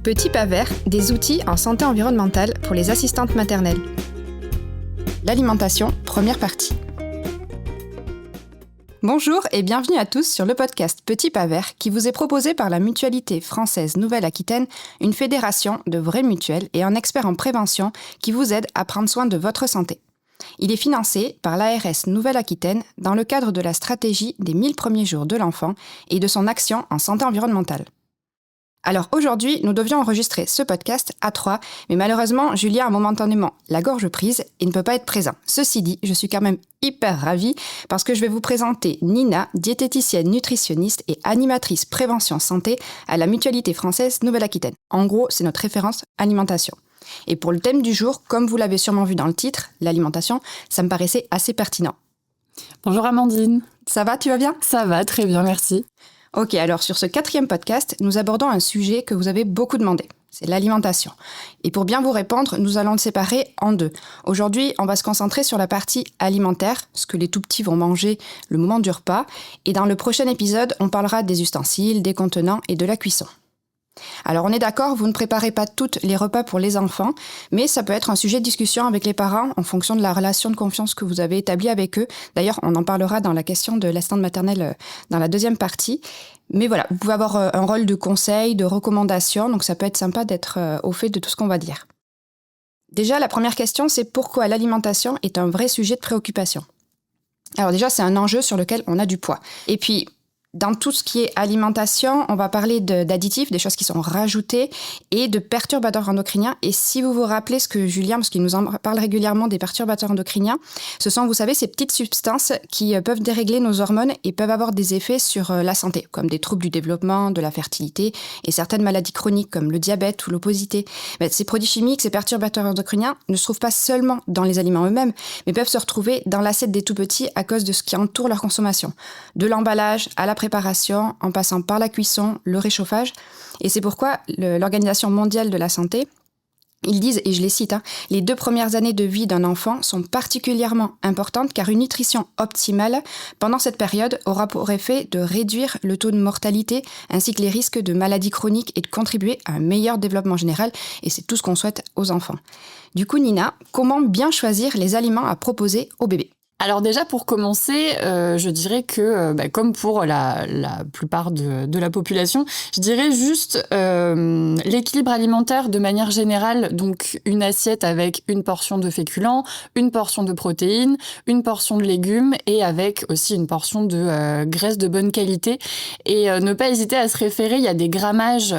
Petit pas vert, des outils en santé environnementale pour les assistantes maternelles. L'alimentation, première partie. Bonjour et bienvenue à tous sur le podcast Petit pas vert qui vous est proposé par la Mutualité française Nouvelle-Aquitaine, une fédération de vraies mutuelles et un expert en prévention qui vous aide à prendre soin de votre santé. Il est financé par l'ARS Nouvelle-Aquitaine dans le cadre de la stratégie des 1000 premiers jours de l'enfant et de son action en santé environnementale. Alors aujourd'hui, nous devions enregistrer ce podcast à 3, mais malheureusement, Julien a momentanément la gorge prise et ne peut pas être présent. Ceci dit, je suis quand même hyper ravie parce que je vais vous présenter Nina, diététicienne nutritionniste et animatrice prévention santé à la Mutualité française Nouvelle-Aquitaine. En gros, c'est notre référence alimentation. Et pour le thème du jour, comme vous l'avez sûrement vu dans le titre, l'alimentation, ça me paraissait assez pertinent. Bonjour Amandine. Ça va, tu vas bien ? Ça va, très bien, merci. Ok, alors sur ce 4e podcast, nous abordons un sujet que vous avez beaucoup demandé, c'est l'alimentation. Et pour bien vous répondre, nous allons le séparer en 2. Aujourd'hui, on va se concentrer sur la partie alimentaire, ce que les tout-petits vont manger le moment du repas. Et dans le prochain épisode, on parlera des ustensiles, des contenants et de la cuisson. Alors on est d'accord, vous ne préparez pas tous les repas pour les enfants, mais ça peut être un sujet de discussion avec les parents en fonction de la relation de confiance que vous avez établie avec eux. D'ailleurs, on en parlera dans la question de l'assistante maternelle dans la 2e partie. Mais voilà, vous pouvez avoir un rôle de conseil, de recommandation, donc ça peut être sympa d'être au fait de tout ce qu'on va dire. Déjà, la première question, c'est pourquoi l'alimentation est un vrai sujet de préoccupation. Alors déjà, c'est un enjeu sur lequel on a du poids. Et puis, dans tout ce qui est alimentation, on va parler d'additifs, des choses qui sont rajoutées, et de perturbateurs endocriniens. Et si vous vous rappelez ce que Julien, parce qu'il nous en parle régulièrement des perturbateurs endocriniens, ce sont, vous savez, ces petites substances qui peuvent dérégler nos hormones et peuvent avoir des effets sur la santé, comme des troubles du développement, de la fertilité, et certaines maladies chroniques comme le diabète ou l'obésité. Ces produits chimiques, ces perturbateurs endocriniens, ne se trouvent pas seulement dans les aliments eux-mêmes, mais peuvent se retrouver dans l'assiette des tout-petits à cause de ce qui entoure leur consommation. De l'emballage à la préparation, en passant par la cuisson, le réchauffage. Et c'est pourquoi l'Organisation mondiale de la santé, ils disent, et je les cite, les 2 premières années de vie d'un enfant sont particulièrement importantes car une nutrition optimale pendant cette période aura pour effet de réduire le taux de mortalité ainsi que les risques de maladies chroniques et de contribuer à un meilleur développement général. Et c'est tout ce qu'on souhaite aux enfants. Du coup, Nina, comment bien choisir les aliments à proposer aux bébés ? Alors déjà, pour commencer, je dirais que, comme pour la plupart de la population, je dirais juste l'équilibre alimentaire de manière générale. Donc, une assiette avec une portion de féculents, une portion de protéines, une portion de légumes et avec aussi une portion de graisse de bonne qualité. Et ne pas hésiter à se référer, il y a des grammages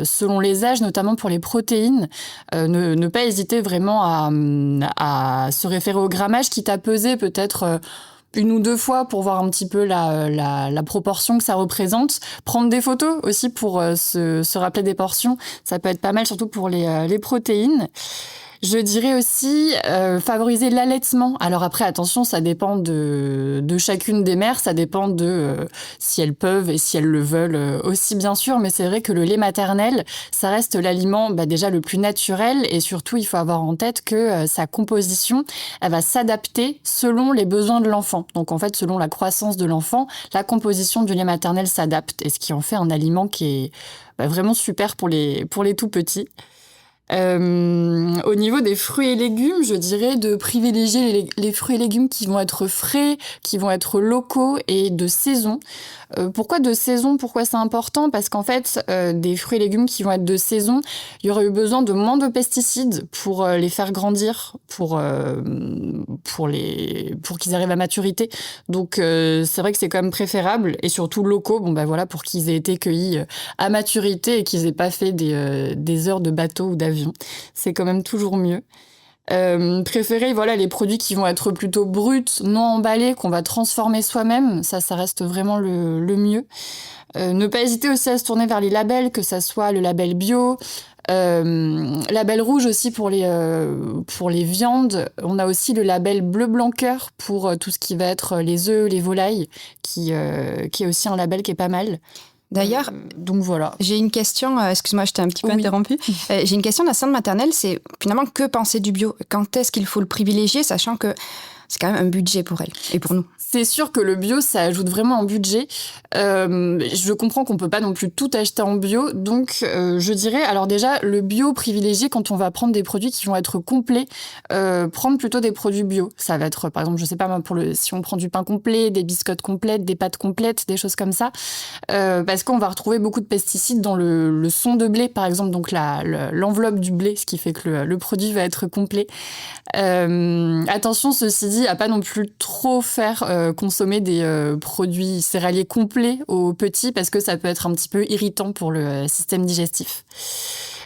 selon les âges, notamment pour les protéines. Ne pas hésiter vraiment à se référer au grammage, quitte à peser peut-être 1 ou 2 fois pour voir un petit peu la proportion que ça représente. Prendre des photos aussi pour se rappeler des portions. Ça peut être pas mal, surtout pour les protéines. Je dirais aussi favoriser l'allaitement. Alors après, attention, ça dépend de chacune des mères, ça dépend de si elles peuvent et si elles le veulent aussi, bien sûr. Mais c'est vrai que le lait maternel, ça reste l'aliment déjà le plus naturel et surtout, il faut avoir en tête que sa composition, elle va s'adapter selon les besoins de l'enfant. Donc en fait, selon la croissance de l'enfant, la composition du lait maternel s'adapte et ce qui en fait un aliment qui est vraiment super pour les tout petits. Au niveau des fruits et légumes, je dirais de privilégier les fruits et légumes qui vont être frais, qui vont être locaux et de saison. Pourquoi de saison ? Pourquoi c'est important ? Parce qu'en fait, des fruits et légumes qui vont être de saison, il y aurait eu besoin de moins de pesticides pour les faire grandir, pour qu'ils arrivent à maturité. Donc c'est vrai que c'est quand même préférable et surtout locaux, pour qu'ils aient été cueillis à maturité et qu'ils aient pas fait des heures de bateau ou d'avion. C'est quand même toujours mieux. Préférer les produits qui vont être plutôt bruts, non emballés, qu'on va transformer soi-même, ça reste vraiment le mieux. Ne pas hésiter aussi à se tourner vers les labels, que ça soit le label bio, label rouge aussi pour les viandes. On a aussi le label bleu blanc cœur pour tout ce qui va être les œufs, les volailles, qui est aussi un label qui est pas mal. D'ailleurs, donc voilà. J'ai une question, excuse-moi, je t'ai un petit peu interrompue. J'ai une question d'assistante maternelle, c'est finalement que penser du bio ? Quand est-ce qu'il faut le privilégier, sachant que c'est quand même un budget pour elles et pour nous. C'est sûr que le bio, ça ajoute vraiment un budget. Je comprends qu'on peut pas non plus tout acheter en bio. Donc, je dirais, alors déjà, le bio privilégié quand on va prendre des produits qui vont être complets, prendre plutôt des produits bio. Ça va être, par exemple, je sais pas moi, si on prend du pain complet, des biscottes complètes, des pâtes complètes, des choses comme ça. Parce qu'on va retrouver beaucoup de pesticides dans le son de blé, par exemple, donc l'enveloppe du blé, ce qui fait que le produit va être complet. Attention, ceci dit, à pas non plus trop faire consommer des produits céréaliers complets aux petits parce que ça peut être un petit peu irritant pour le système digestif.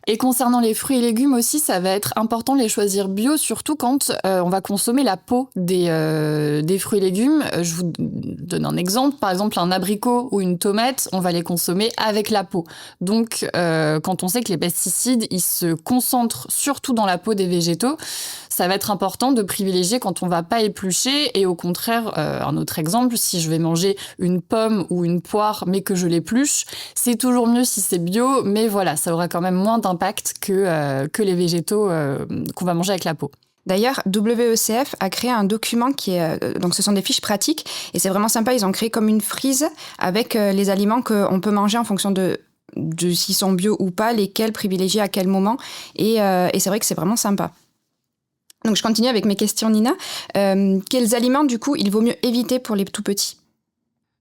Et concernant les fruits et légumes aussi, ça va être important de les choisir bio, surtout quand on va consommer la peau des fruits et légumes. Je vous donne un exemple. Par exemple, un abricot ou une tomate, on va les consommer avec la peau. Donc, quand on sait que les pesticides, ils se concentrent surtout dans la peau des végétaux, ça va être important de privilégier quand on va pas éplucher. Et au contraire, un autre exemple, si je vais manger une pomme ou une poire, mais que je l'épluche, c'est toujours mieux si c'est bio, mais voilà, ça aura quand même moins d'impact que les végétaux qu'on va manger avec la peau. D'ailleurs, WECF a créé un document qui est... donc, ce sont des fiches pratiques et c'est vraiment sympa. Ils ont créé comme une frise avec les aliments qu'on peut manger en fonction de s'ils sont bio ou pas, lesquels privilégier à quel moment. Et c'est vrai que c'est vraiment sympa. Donc, je continue avec mes questions, Nina. Quels aliments, du coup, il vaut mieux éviter pour les tout petits ?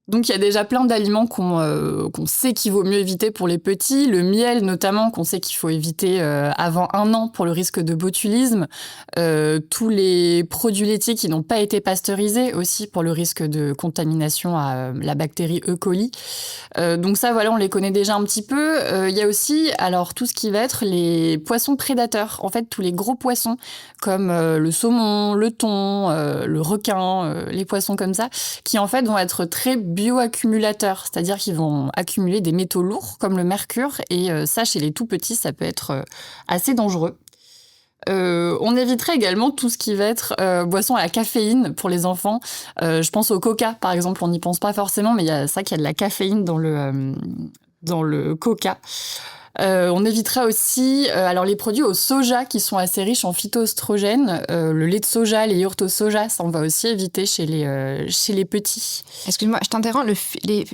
Donc, il y a déjà plein d'aliments qu'on sait qu'il vaut mieux éviter pour les petits. Le miel, notamment, qu'on sait qu'il faut éviter avant 1 an pour le risque de botulisme. Tous les produits laitiers qui n'ont pas été pasteurisés aussi pour le risque de contamination à la bactérie E. coli. Donc ça, voilà, on les connaît déjà un petit peu. Il y a aussi, alors, tout ce qui va être les poissons prédateurs. En fait, tous les gros poissons, comme le saumon, le thon, le requin, les poissons comme ça, qui en fait vont être très bioaccumulateurs, c'est-à-dire qu'ils vont accumuler des métaux lourds comme le mercure et ça, chez les tout petits, ça peut être assez dangereux. On éviterait également tout ce qui va être boisson à la caféine pour les enfants. Je pense au coca, par exemple, on n'y pense pas forcément, mais il y a ça qu'il y a de la caféine dans le coca. On évitera aussi alors les produits au soja qui sont assez riches en phytoestrogènes, le lait de soja, les yaourts au soja, ça on va aussi éviter chez les petits. Excuse-moi, je t'interromps,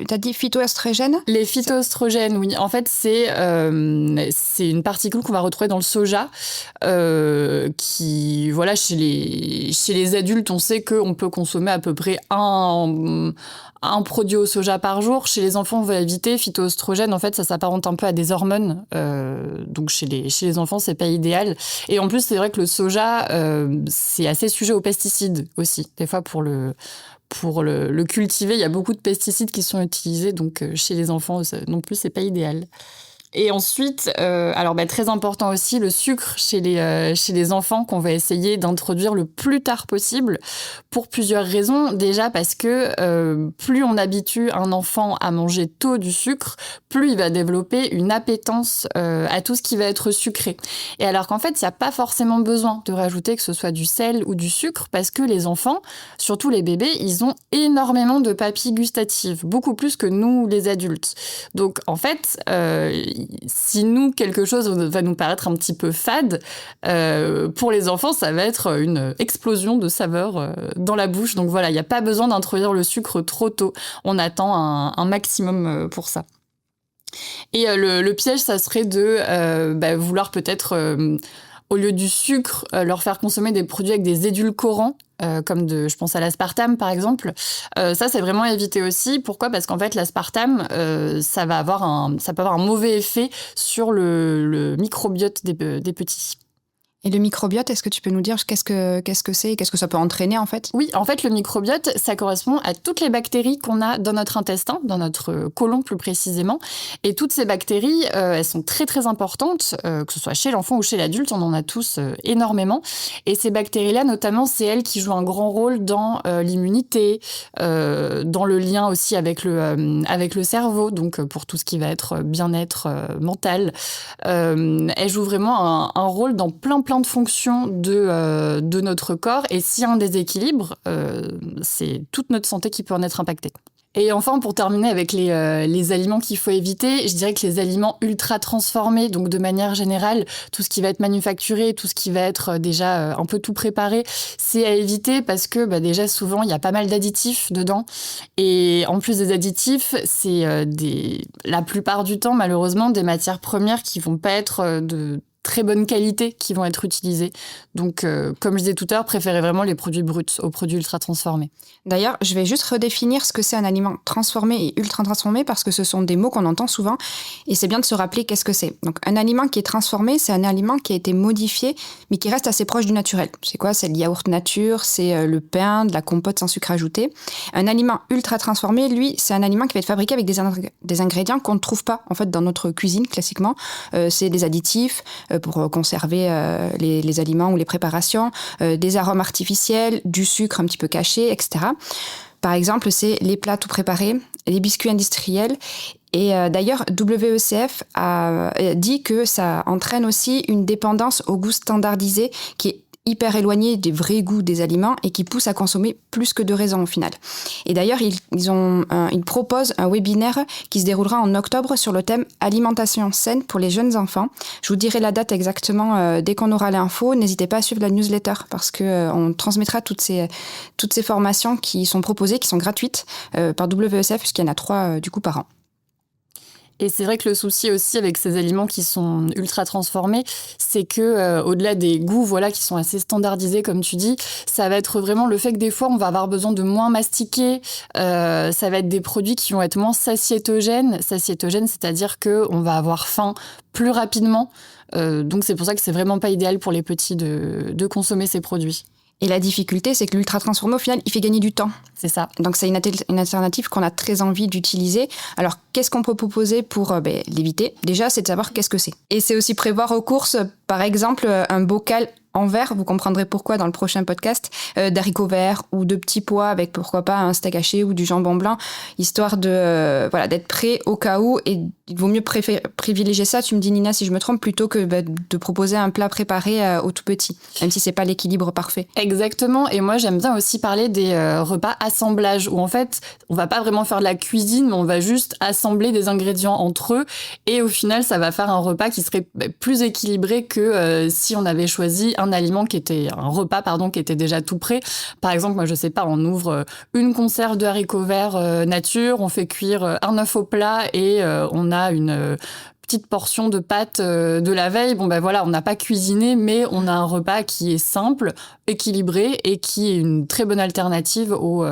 t'as dit phytoestrogènes ? Les phytoestrogènes, oui. En fait, c'est une particule qu'on va retrouver dans le soja qui, voilà, chez les adultes, on sait qu'on peut consommer à peu près un produit au soja par jour. Chez les enfants, on va éviter. Phytoestrogènes, en fait, ça s'apparente un peu à des hormones. Donc, chez les enfants, c'est pas idéal. Et en plus, c'est vrai que le soja, c'est assez sujet aux pesticides aussi. Des fois, pour le cultiver, il y a beaucoup de pesticides qui sont utilisés. Donc, chez les enfants, non plus, c'est pas idéal. Et ensuite, alors très important aussi, le sucre chez les enfants qu'on va essayer d'introduire le plus tard possible pour plusieurs raisons. Déjà parce que plus on habitue un enfant à manger tôt du sucre, plus il va développer une appétence à tout ce qui va être sucré. Et alors qu'en fait, il n'y a pas forcément besoin de rajouter que ce soit du sel ou du sucre parce que les enfants, surtout les bébés, ils ont énormément de papilles gustatives, beaucoup plus que nous, les adultes. Donc en fait, si nous, quelque chose va nous paraître un petit peu fade, pour les enfants, ça va être une explosion de saveurs dans la bouche. Donc voilà, il n'y a pas besoin d'introduire le sucre trop tôt. On attend un maximum pour ça. Et le piège, ça serait de vouloir peut-être, au lieu du sucre, leur faire consommer des produits avec des édulcorants, comme je pense à l'aspartame par exemple. Ça, c'est vraiment à éviter aussi. Pourquoi ? Parce qu'en fait, l'aspartame, ça peut avoir un mauvais effet sur le microbiote des petits. Et le microbiote, est-ce que tu peux nous dire qu'est-ce que c'est et qu'est-ce que ça peut entraîner en fait ? Oui, en fait, le microbiote, ça correspond à toutes les bactéries qu'on a dans notre intestin, dans notre côlon plus précisément. Et toutes ces bactéries, elles sont très très importantes, que ce soit chez l'enfant ou chez l'adulte, on en a tous énormément. Et ces bactéries-là, notamment, c'est elles qui jouent un grand rôle dans l'immunité, dans le lien aussi avec le cerveau, donc pour tout ce qui va être bien-être mental. Elles jouent vraiment un rôle dans plein de fonctions de notre corps. Et s'il y a un déséquilibre, c'est toute notre santé qui peut en être impactée. Et enfin, pour terminer avec les aliments qu'il faut éviter, je dirais que les aliments ultra transformés, donc de manière générale, tout ce qui va être manufacturé, tout ce qui va être déjà un peu tout préparé, c'est à éviter parce que déjà souvent, il y a pas mal d'additifs dedans. Et en plus des additifs, c'est la plupart du temps, malheureusement, des matières premières qui vont pas être de très bonne qualité qui vont être utilisées. Donc, comme je disais tout à l'heure, préférez vraiment les produits bruts aux produits ultra transformés. D'ailleurs, je vais juste redéfinir ce que c'est un aliment transformé et ultra transformé parce que ce sont des mots qu'on entend souvent et c'est bien de se rappeler qu'est-ce que c'est. Donc, un aliment qui est transformé, c'est un aliment qui a été modifié mais qui reste assez proche du naturel. C'est quoi ? C'est le yaourt nature, c'est le pain, de la compote sans sucre ajouté. Un aliment ultra transformé, lui, c'est un aliment qui va être fabriqué avec des ingrédients qu'on ne trouve pas en fait dans notre cuisine classiquement. C'est des additifs pour conserver les aliments ou les préparations, des arômes artificiels, du sucre un petit peu caché, etc. Par exemple, c'est les plats tout préparés, les biscuits industriels. Et d'ailleurs, WECF a dit que ça entraîne aussi une dépendance au goût standardisé qui est hyper éloigné des vrais goûts des aliments et qui pousse à consommer plus que de raison au final. Et d'ailleurs, ils proposent un webinaire qui se déroulera en octobre sur le thème alimentation saine pour les jeunes enfants. Je vous dirai la date exactement dès qu'on aura l'info. N'hésitez pas à suivre la newsletter parce que on transmettra toutes ces formations qui sont proposées, qui sont gratuites par WECF puisqu'il y en a 3 du coup par an. Et c'est vrai que le souci aussi avec ces aliments qui sont ultra transformés, c'est que au-delà des goûts, voilà, qui sont assez standardisés comme tu dis, ça va être vraiment le fait que des fois on va avoir besoin de moins mastiquer. Ça va être des produits qui vont être moins satiétogènes. Satiétogènes, c'est-à-dire que on va avoir faim plus rapidement. Donc c'est pour ça que c'est vraiment pas idéal pour les petits de consommer ces produits. Et la difficulté, c'est que l'ultra transformé, au final, il fait gagner du temps. C'est ça. Donc, c'est une alternative qu'on a très envie d'utiliser. Alors, qu'est-ce qu'on peut proposer pour l'éviter ? Déjà, c'est de savoir qu'est-ce que c'est. Et c'est aussi prévoir aux courses, par exemple, un bocal en verre, vous comprendrez pourquoi dans le prochain podcast, d'haricots verts ou de petits pois avec pourquoi pas un steak haché ou du jambon blanc, histoire de d'être prêt au cas où. Et il vaut mieux privilégier ça, tu me dis Nina si je me trompe, plutôt que de proposer un plat préparé au tout petit, même si c'est pas l'équilibre parfait. Exactement, et moi j'aime bien aussi parler des repas assemblage, où en fait on va pas vraiment faire de la cuisine, mais on va juste assembler des ingrédients entre eux, et au final ça va faire un repas qui serait plus équilibré que si on avait choisi un repas qui était déjà tout prêt. Par exemple, moi je sais pas, on ouvre une conserve de haricots verts nature, on fait cuire un œuf au plat et on a une petite portion de pâtes de la veille. Bon voilà, on n'a pas cuisiné, mais on a un repas qui est simple, équilibré et qui est une très bonne alternative au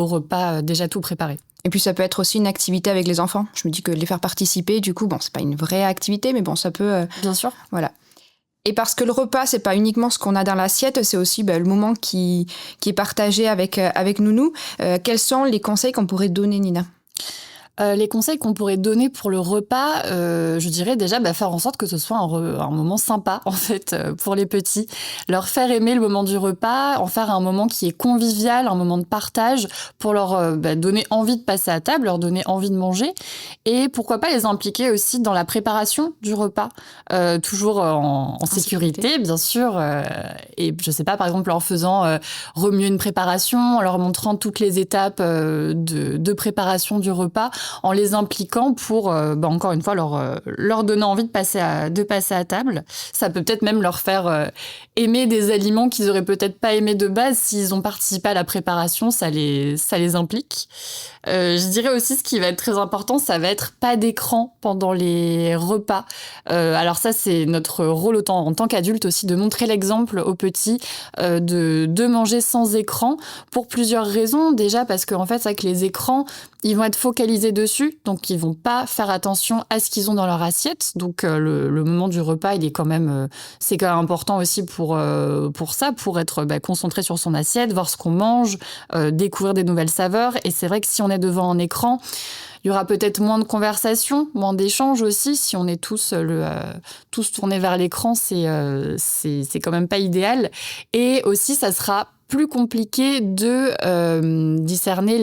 repas déjà tout préparé. Et puis ça peut être aussi une activité avec les enfants. Je me dis que les faire participer, du coup, c'est pas une vraie activité, mais ça peut... Bien sûr. Voilà. Et parce que le repas, c'est pas uniquement ce qu'on a dans l'assiette, c'est aussi le moment qui est partagé avec Nounou. Quels sont les conseils qu'on pourrait donner, Nina ? Les conseils qu'on pourrait donner pour le repas, je dirais déjà faire en sorte que ce soit un moment sympa en fait pour les petits, leur faire aimer le moment du repas, en faire un moment qui est convivial, un moment de partage pour leur donner envie de passer à table, leur donner envie de manger et pourquoi pas les impliquer aussi dans la préparation du repas, toujours en sécurité bien sûr, et je sais pas, par exemple leur faisant remuer une préparation, en leur montrant toutes les étapes de préparation du repas, en les impliquant pour, encore une fois, leur donner envie de passer à table. Ça peut peut-être même leur faire aimer des aliments qu'ils auraient peut-être pas aimés de base. S'ils ont participé à la préparation, ça les implique. Je dirais aussi, ce qui va être très important, ça va être pas d'écran pendant les repas. Alors ça, c'est notre rôle en tant qu'adulte aussi, de montrer l'exemple aux petits, de manger sans écran, pour plusieurs raisons. Déjà parce qu'en fait, c'est vrai que les écrans, ils vont être focalisés dessus, donc ils vont pas faire attention à ce qu'ils ont dans leur assiette. Donc le moment du repas, il est c'est quand même important aussi pour ça, pour être concentré sur son assiette, voir ce qu'on mange, découvrir des nouvelles saveurs. Et c'est vrai que si on est devant un écran, il y aura peut-être moins de conversations, moins d'échanges aussi. Si on est tous tournés vers l'écran, c'est quand même pas idéal. Et aussi, ça sera plus compliqué de discerner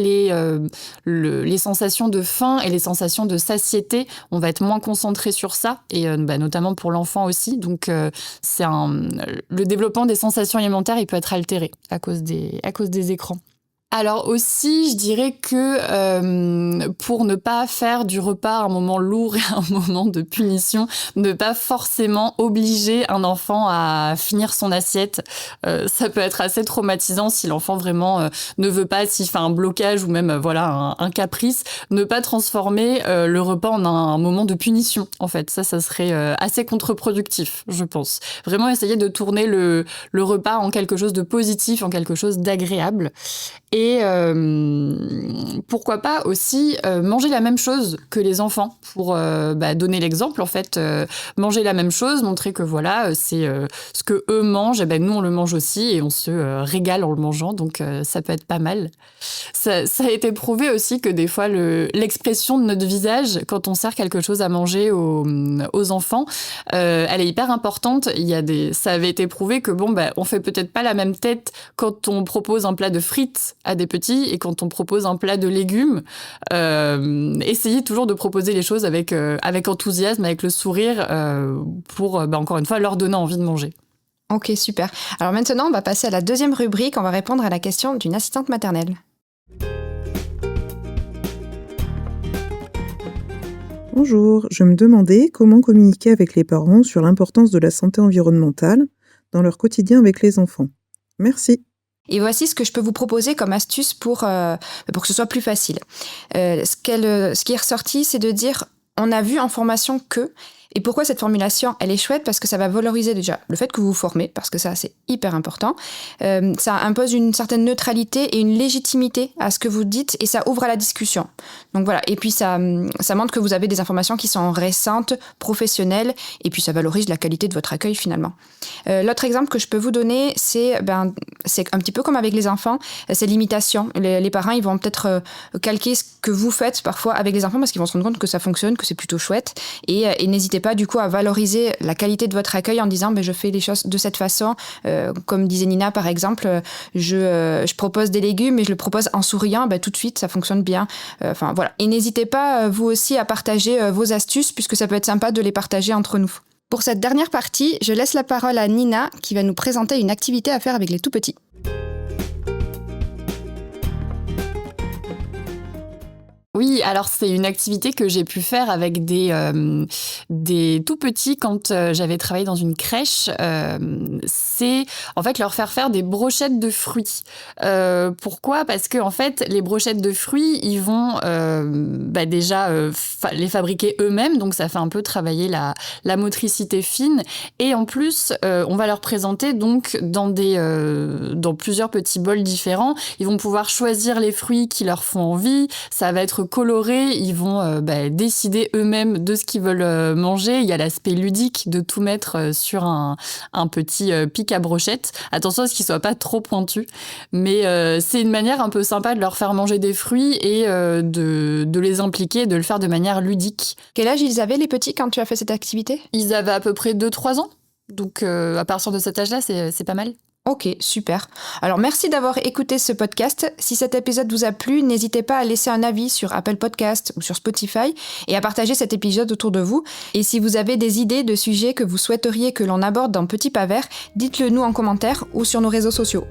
les sensations de faim et les sensations de satiété. On va être moins concentré sur ça, et notamment pour l'enfant aussi. Donc, le développement des sensations alimentaires, il peut être altéré à cause des écrans. Alors aussi, je dirais que pour ne pas faire du repas un moment lourd et un moment de punition, ne pas forcément obliger un enfant à finir son assiette. Ça peut être assez traumatisant si l'enfant vraiment ne veut pas, s'il fait un blocage ou même un caprice, ne pas transformer le repas en un moment de punition. En fait, ça serait assez contre-productif, je pense. Vraiment essayer de tourner le repas en quelque chose de positif, en quelque chose d'agréable. Et pourquoi pas aussi manger la même chose que les enfants pour donner l'exemple en fait. Manger la même chose, montrer que c'est ce que eux mangent, et nous on le mange aussi et on se régale en le mangeant, donc ça peut être pas mal. Ça a été prouvé aussi que des fois l'expression de notre visage quand on sert quelque chose à manger aux enfants, elle est hyper importante. Ça avait été prouvé que on fait peut-être pas la même tête quand on propose un plat de frites à des petits et quand on propose un plat de légumes. Essayez toujours de proposer les choses avec enthousiasme, avec le sourire, pour encore une fois leur donner envie de manger. Ok, super. Alors maintenant, on va passer à la deuxième rubrique. On va répondre à la question d'une assistante maternelle. Bonjour, je me demandais comment communiquer avec les parents sur l'importance de la santé environnementale dans leur quotidien avec les enfants. Merci. Et voici ce que je peux vous proposer comme astuce pour que ce soit plus facile. Ce qui est ressorti, c'est de dire on a vu en formation que... Et pourquoi cette formulation, elle est chouette? Parce que ça va valoriser déjà le fait que vous vous formez, parce que ça, c'est hyper important. Ça impose une certaine neutralité et une légitimité à ce que vous dites et ça ouvre à la discussion. Donc voilà, et puis ça montre que vous avez des informations qui sont récentes, professionnelles, et puis ça valorise la qualité de votre accueil finalement. L'autre exemple que je peux vous donner, c'est un petit peu comme avec les enfants, c'est l'imitation. Les parents, ils vont peut-être calquer ce que vous faites parfois avec les enfants parce qu'ils vont se rendre compte que ça fonctionne, que c'est plutôt chouette, et n'hésitez pas du coup à valoriser la qualité de votre accueil en disant je fais les choses de cette façon, comme disait Nina par exemple, je propose des légumes et je le propose en souriant, tout de suite ça fonctionne bien. Voilà. Et n'hésitez pas vous aussi à partager vos astuces puisque ça peut être sympa de les partager entre nous. Pour cette dernière partie, je laisse la parole à Nina qui va nous présenter une activité à faire avec les tout petits. Oui, alors c'est une activité que j'ai pu faire avec des tout petits quand j'avais travaillé dans une crèche. C'est en fait leur faire des brochettes de fruits. Pourquoi ? Parce que en fait les brochettes de fruits, ils vont déjà les fabriquer eux-mêmes, donc ça fait un peu travailler la motricité fine. Et en plus, on va leur présenter donc dans plusieurs petits bols différents. Ils vont pouvoir choisir les fruits qui leur font envie. Ça va être colorés, ils vont décider eux-mêmes de ce qu'ils veulent manger. Il y a l'aspect ludique de tout mettre sur un petit pic à brochettes. Attention à ce qu'il ne soit pas trop pointu, mais c'est une manière un peu sympa de leur faire manger des fruits et de les impliquer, de le faire de manière ludique. Quel âge ils avaient les petits quand tu as fait cette activité ? Ils avaient à peu près 2-3 ans, donc à partir de cet âge-là, c'est pas mal. Ok, super. Alors merci d'avoir écouté ce podcast. Si cet épisode vous a plu, n'hésitez pas à laisser un avis sur Apple Podcast ou sur Spotify et à partager cet épisode autour de vous. Et si vous avez des idées de sujets que vous souhaiteriez que l'on aborde dans Petit Pas Vert, dites-le nous en commentaire ou sur nos réseaux sociaux.